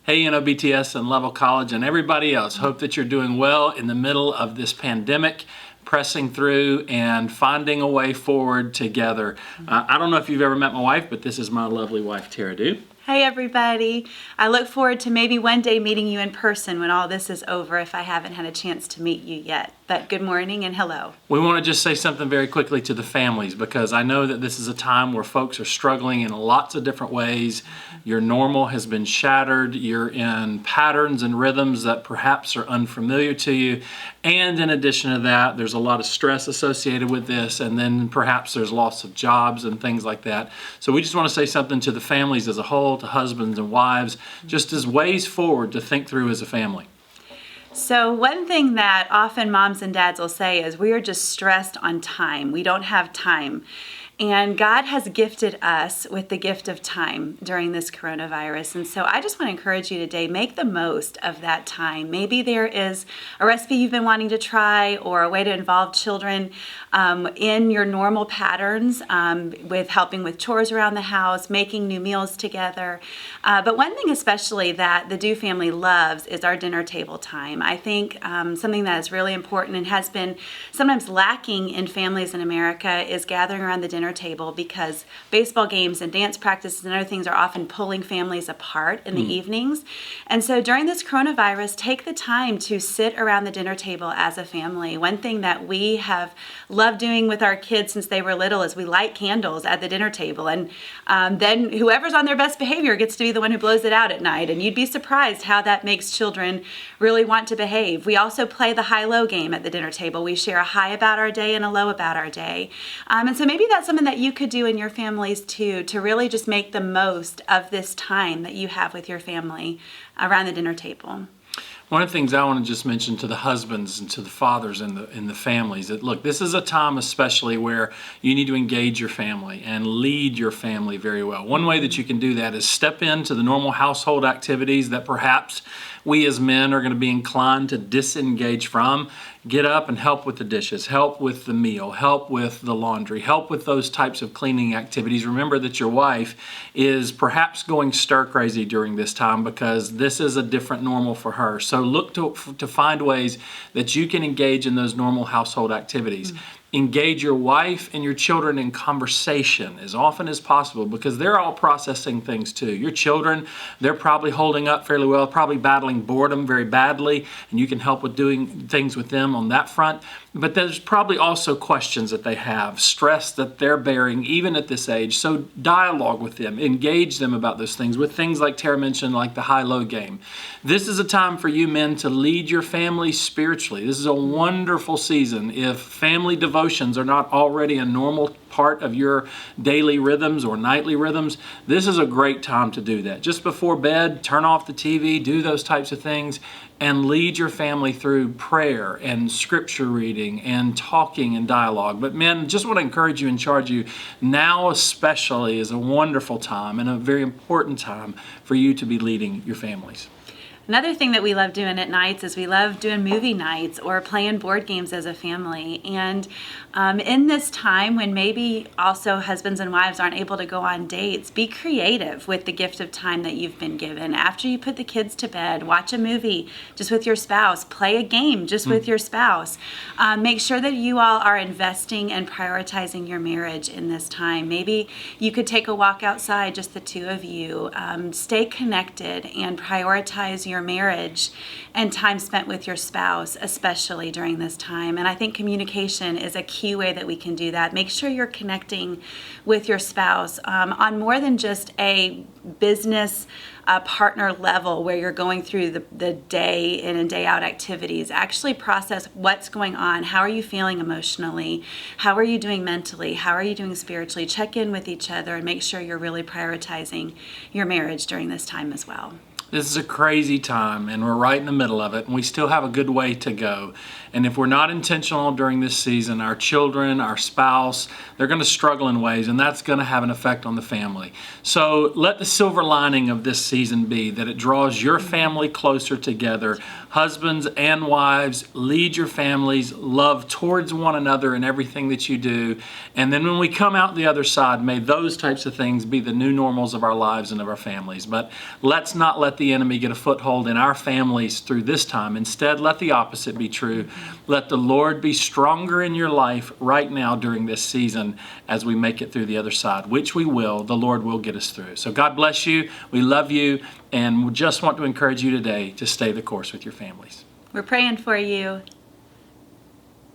Hey, NOBTS and Level College and everybody else. Hope that you're doing well in the middle of this pandemic, pressing through and finding a way forward together. I don't know if you've ever met my wife, but this is my lovely wife, Tara Dew. Hey everybody. I look forward to maybe one day meeting you in person when all this is over if I haven't had a chance to meet you yet. But good morning and hello. We want to just say something very quickly to the families because I know that this is a time where folks are struggling in lots of different ways. Your normal has been shattered. You're in patterns and rhythms that perhaps are unfamiliar to you. And in addition to that, there's a lot of stress associated with this. And then perhaps there's loss of jobs and things like that. So we just want to say something to the families as a whole, to husbands and wives, just as ways forward to think through as a family. So one thing that often moms and dads will say is we are just stressed on time. We don't have time. And God has gifted us with the gift of time during this coronavirus. And so I just want to encourage you today, make the most of that time. Maybe there is a recipe you've been wanting to try or a way to involve children in your normal patterns with helping with chores around the house, making new meals together. But one thing especially that the Dew family loves is our dinner table time. I think something that is really important and has been sometimes lacking in families in America is gathering around the dinner table because baseball games and dance practices and other things are often pulling families apart in the evenings. And so during this coronavirus, take the time to sit around the dinner table as a family. One thing that we have loved doing with our kids since they were little is we light candles at the dinner table. And then whoever's on their best behavior gets to be the one who blows it out at night. And you'd be surprised how that makes children really want to behave. We also play the high-low game at the dinner table. We share a high about our day and a low about our day. And so maybe that's something that you could do in your families too, to really just make the most of this time that you have with your family around the dinner table. One of the things I want to just mention to the husbands and to the fathers in the families that, look, this is a time especially where you need to engage your family and lead your family very well. One way that you can do that is step into the normal household activities that perhaps we as men are going to be inclined to disengage from. Get up and help with the dishes, help with the meal, help with the laundry, help with those types of cleaning activities. Remember that your wife is perhaps going stir crazy during this time because this is a different normal for her. So look to find ways that you can engage in those normal household activities. Engage your wife and your children in conversation as often as possible because they're all processing things too. Your children, they're probably holding up fairly well, probably battling boredom very badly, and you can help with doing things with them on that front. But there's probably also questions that they have, stress that they're bearing even at this age. So dialogue with them, engage them about those things with things like Tara mentioned, like the high-low game. This is a time for you men to lead your family spiritually. This is a wonderful season. If family devotions are not already a normal part of your daily rhythms or nightly rhythms, this is a great time to do that. Just before bed, turn off the TV, do those types of things, and lead your family through prayer and scripture reading and talking and dialogue. But men, just want to encourage you and charge you, now especially is a wonderful time and a very important time for you to be leading your families. Another thing that we love doing at nights is we love doing movie nights or playing board games as a family. And in this time when maybe also husbands and wives aren't able to go on dates, be creative with the gift of time that you've been given. After you put the kids to bed, watch a movie just with your spouse, play a game just with your spouse. Make sure that you all are investing and prioritizing your marriage in this time. Maybe you could take a walk outside, just the two of you. Stay connected and prioritize your marriage and time spent with your spouse, especially during this time. And I think communication is a key way that we can do that. Make sure you're connecting with your spouse on more than just a business partner level where you're going through the day in and day out activities. Actually process what's going on. How are you feeling emotionally? How are you doing mentally? How are you doing spiritually? Check in with each other and make sure you're really prioritizing your marriage during this time as well. This is a crazy time, and we're right in the middle of it, and we still have a good way to go. And if we're not intentional during this season, our children, our spouse, they're going to struggle in ways, and that's going to have an effect on the family. So let the silver lining of this season be that it draws your family closer together. Husbands and wives, lead your families, love towards one another in everything that you do. And then when we come out the other side, may those types of things be the new normals of our lives and of our families. But let's not let the the enemy get a foothold in our families through this time. Instead, let the opposite be true. Let the Lord be stronger in your life right now during this season as we make it through the other side, which we will. The Lord will get us through. So God bless you. We love you, and we just want to encourage you today to stay the course with your families. We're praying for you.